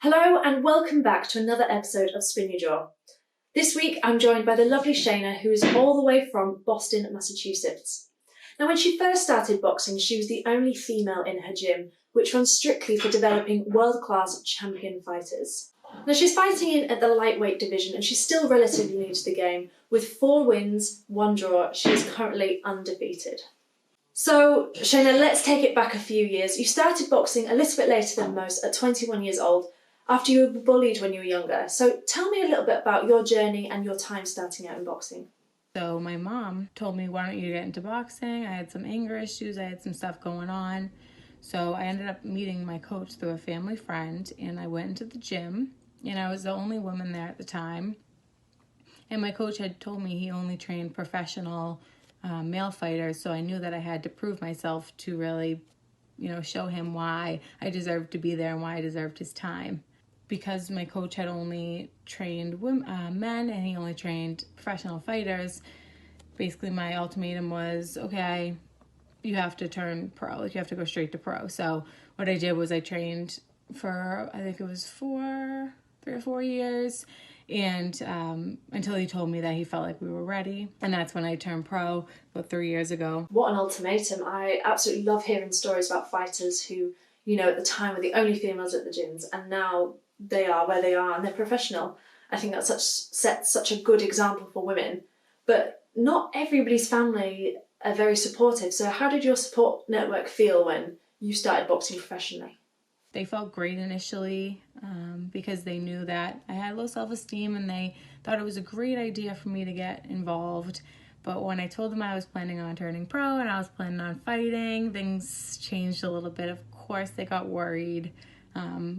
Hello and welcome back to another episode of Spin Your Jaw. This week I'm joined by the lovely Shayna, who is all the way from Boston, Massachusetts. Now, when she first started boxing, she was the only female in her gym, which runs strictly for developing world-class champion fighters. Now, she's fighting in at the lightweight division and she's still relatively new to the game. With 4 wins, 1 draw, she is currently undefeated. So, Shayna, let's take it back a few years. You started boxing a little bit later than most, at 21 years old, after you were bullied when you were younger. So tell me a little bit about your journey and your time starting out in boxing. So my mom told me, why don't you get into boxing? I had some anger issues, I had some stuff going on. So I ended up meeting my coach through a family friend, and I went into the gym, and I was the only woman there at the time. And my coach had told me he only trained professional male fighters, so I knew that I had to prove myself to really, show him why I deserved to be there and why I deserved his time. Because my coach had only trained men and he only trained professional fighters, basically my ultimatum was, okay, you have to turn pro, like you have to go straight to pro. So what I did was I trained for, I think it was 3 or 4 years, and until he told me that he felt like we were ready. And that's when I turned pro about 3 years ago. What an ultimatum. I absolutely love hearing stories about fighters who, at the time were the only females at the gyms, and now they are where they are and they're professional. I think that sets such a good example for women. But not everybody's family are very supportive. So how did your support network feel when you started boxing professionally? They felt great initially because they knew that I had low self-esteem and they thought it was a great idea for me to get involved. But when I told them I was planning on turning pro and I was planning on fighting, things changed a little bit. Of course, they got worried.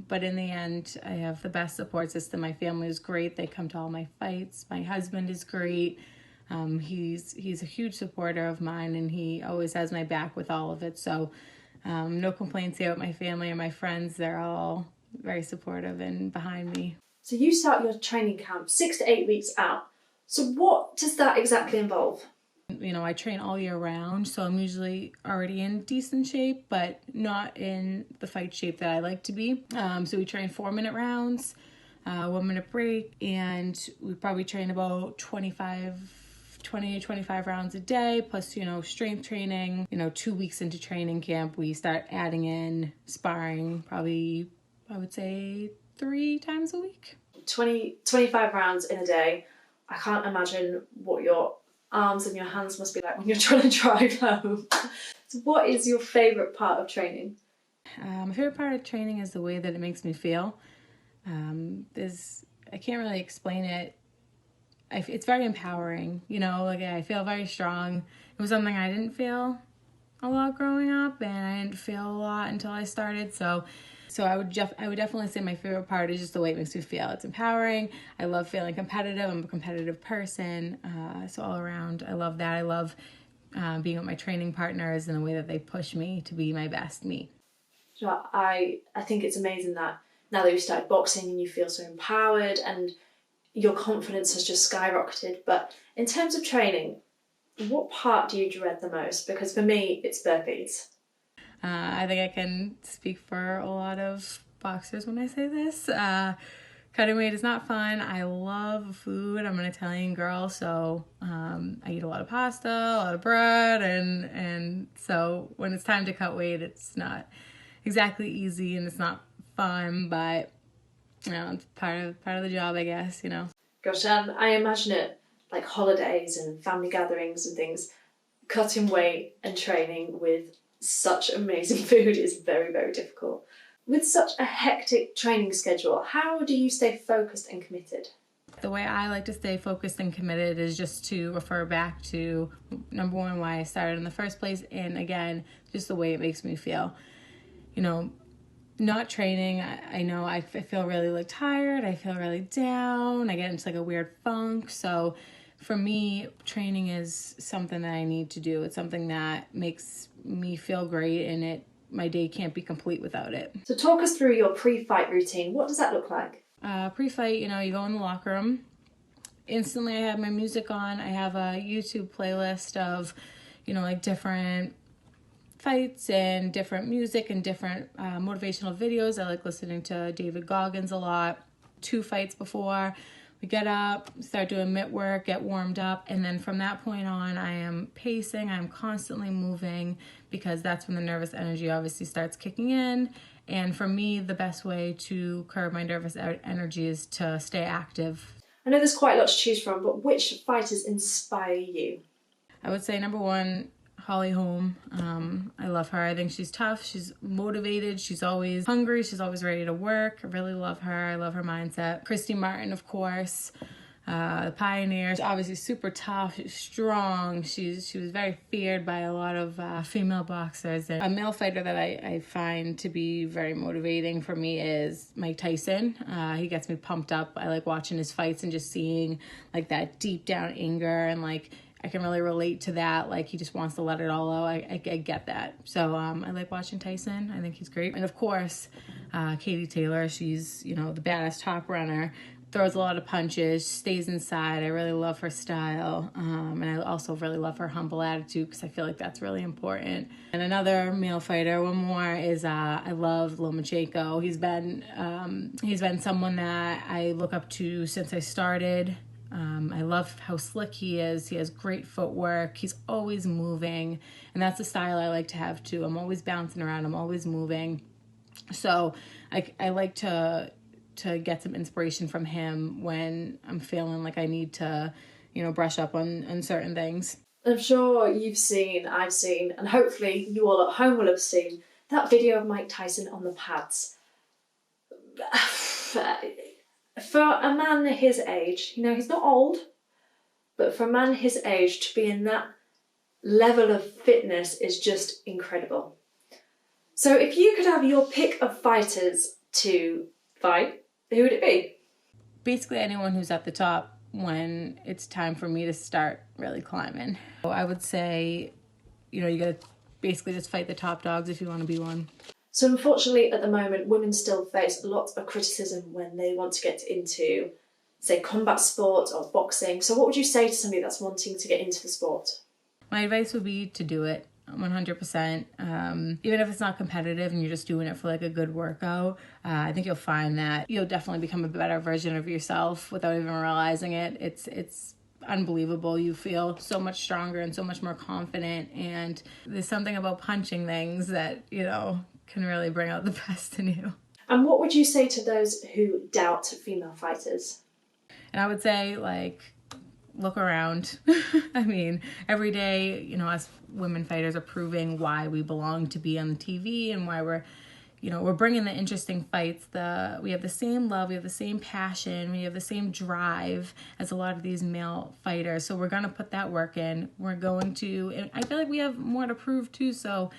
But in the end, I have the best support system. My family is great. They come to all my fights. My husband is great. He's a huge supporter of mine, and he always has my back with all of it. So no complaints here with my family or my friends. They're all very supportive and behind me. So you start your training camp 6 to 8 weeks out. So what does that exactly involve? I train all year round, so I'm usually already in decent shape, but not in the fight shape that I like to be. So we train 4-minute rounds, 1-minute break, and we probably train about 20 to 25 rounds a day, plus, strength training. 2 weeks into training camp, we start adding in sparring, probably, I would say 3 times a week. 25 rounds in a day. I can't imagine what your arms and your hands must be like when you're trying to drive home. So what is your favourite part of training? My favorite part of training is the way that it makes me feel. I can't really explain it. It's very empowering, I feel very strong. It was something I didn't feel a lot growing up, and I didn't feel a lot until I started. So I would definitely say my favorite part is just the way it makes me feel. It's empowering. I love feeling competitive. I'm a competitive person. So all around, I love that. I love being with my training partners and the way that they push me to be my best me. So I think it's amazing that now that you started boxing and you feel so empowered and your confidence has just skyrocketed. But in terms of training, what part do you dread the most? Because for me, it's burpees. I think I can speak for a lot of boxers when I say this. Cutting weight is not fun. I love food. I'm an Italian girl, so I eat a lot of pasta, a lot of bread, and so when it's time to cut weight, it's not exactly easy and it's not fun, but it's part of the job, I guess. Gosh, and I imagine it like holidays and family gatherings and things. Cutting weight and training with such amazing food is very, very difficult. With such a hectic training schedule, how do you stay focused and committed? The way I like to stay focused and committed is just to refer back to, number one, why I started in the first place, and again, just the way it makes me feel. Not training, I know I feel really tired, I feel really down, I get into a weird funk. So for me, training is something that I need to do. It's something that makes me feel great, and my day can't be complete without it. So talk us through your pre-fight routine. What does that look like? Pre-fight, you go in the locker room. Instantly, I have my music on. I have a YouTube playlist of, different fights and different music and different motivational videos. I like listening to David Goggins a lot. 2 fights before we get up, start doing mitt work, get warmed up, and then from that point on, I am pacing, I'm constantly moving, because that's when the nervous energy obviously starts kicking in. And for me, the best way to curb my nervous energy is to stay active. I know there's quite a lot to choose from, but which fighters inspire you? I would say number 1, Holly Holm. I love her. I think she's tough. She's motivated. She's always hungry. She's always ready to work. I really love her. I love her mindset. Christy Martin, of course, the pioneer. She's obviously super tough. She's strong. She was very feared by a lot of female boxers. And a male fighter that I find to be very motivating for me is Mike Tyson. He gets me pumped up. I like watching his fights and just seeing like that deep down anger, and like I can really relate to that. Like, he just wants to let it all out. I get that. So I like watching Tyson. I think he's great. And of course, Katie Taylor. She's, the badass top runner. Throws a lot of punches, stays inside. I really love her style. And I also really love her humble attitude, because I feel like that's really important. And another male fighter, one more, is I love Lomachenko. He's been someone that I look up to since I started. I love how slick he is. He has great footwork. He's always moving. And that's the style I like to have too. I'm always bouncing around. I'm always moving. So I like to get some inspiration from him when I'm feeling like I need to, brush up on certain things. I'm sure I've seen, and hopefully you all at home will have seen, that video of Mike Tyson on the pads. For a man his age, he's not old, but for a man his age to be in that level of fitness is just incredible. So if you could have your pick of fighters to fight, who would it be? Basically anyone who's at the top when it's time for me to start really climbing. So I would say, you gotta basically just fight the top dogs if you want to be one. So unfortunately, at the moment, women still face a lot of criticism when they want to get into, say, combat sport or boxing. So what would you say to somebody that's wanting to get into the sport? My advice would be to do it 100%. Even if it's not competitive and you're just doing it for like a good workout, I think you'll find that you'll definitely become a better version of yourself without even realizing it. It's unbelievable. You feel so much stronger and so much more confident. And there's something about punching things that, can really bring out the best in you. And what would you say to those who doubt female fighters? And I would say, look around. I mean, every day, us women fighters are proving why we belong to be on the TV and why we're bringing the interesting fights. We have the same love, we have the same passion, we have the same drive as a lot of these male fighters. So we're going to put that work in. And I feel like we have more to prove too. So,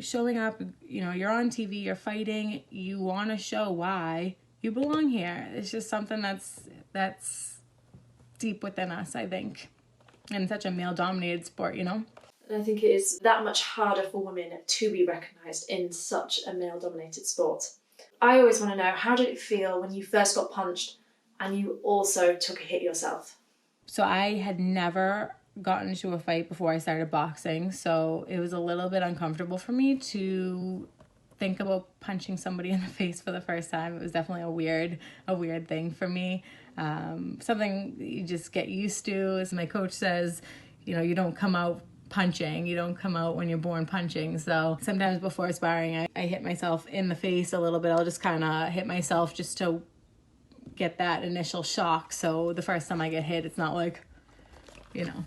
showing up, you're on TV, you're fighting, you want to show why you belong here. It's just something that's deep within us, I think, in such a male-dominated sport, And I think it is that much harder for women to be recognised in such a male-dominated sport. I always want to know, how did it feel when you first got punched and you also took a hit yourself? So I had never gotten into a fight before I started boxing, so it was a little bit uncomfortable for me to think about punching somebody in the face for the first time. It was definitely a weird thing for me. Something you just get used to. As my coach says, you don't come out punching. You don't come out when you're born punching. So sometimes before sparring, I hit myself in the face a little bit. I'll just kind of hit myself just to get that initial shock. So the first time I get hit, it's not like,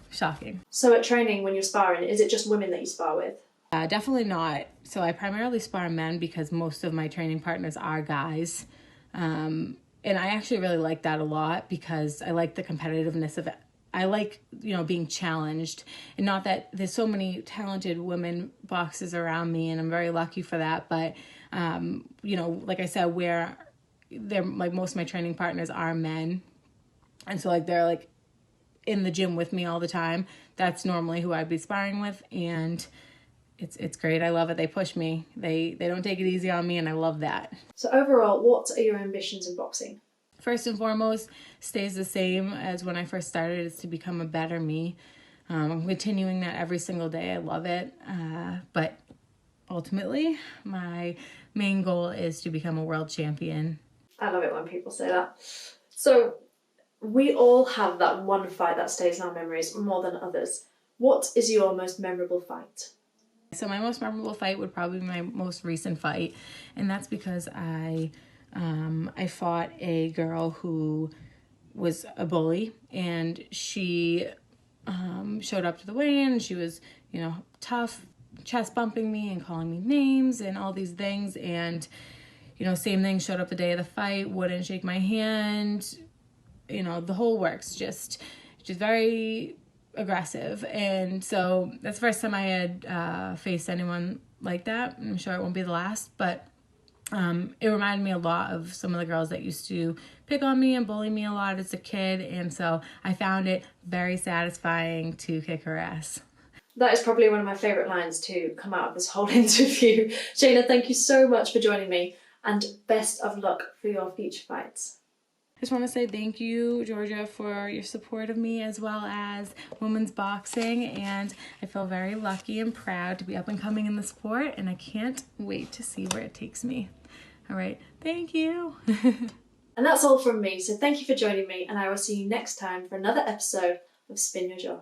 shocking. So at training, when you're sparring, is it just women that you spar with? Definitely not. So I primarily spar men because most of my training partners are guys. And I actually really like that a lot because I like the competitiveness of it. I like, being challenged, and not that there's so many talented women boxers around me, and I'm very lucky for that. But, like I said, most of my training partners are men. And so they're in the gym with me all the time. That's normally who I'd be sparring with. And it's great. I love it. They push me. They don't take it easy on me, and I love that. So overall, what are your ambitions in boxing? First and foremost, stays the same as when I first started, is to become a better me. I'm continuing that every single day. I love it. But ultimately, my main goal is to become a world champion. I love it when people say that. So we all have that one fight that stays in our memories more than others. What is your most memorable fight? So my most memorable fight would probably be my most recent fight, and that's because I fought a girl who was a bully, and she showed up to the weigh-in, and she was, tough, chest bumping me and calling me names and all these things, and same thing, showed up the day of the fight, wouldn't shake my hand, the whole works, just very aggressive. And so that's the first time I had faced anyone like that. I'm sure it won't be the last, but it reminded me a lot of some of the girls that used to pick on me and bully me a lot as a kid, and so I found it very satisfying to kick her ass. That is probably one of my favourite lines to come out of this whole interview. Shayna, thank you so much for joining me, and best of luck for your future fights. I just want to say thank you, Georgia, for your support of me as well as women's boxing, and I feel very lucky and proud to be up and coming in the sport, and I can't wait to see where it takes me. All right, thank you. And that's all from me, so thank you for joining me, and I will see you next time for another episode of Spin Your Jaw.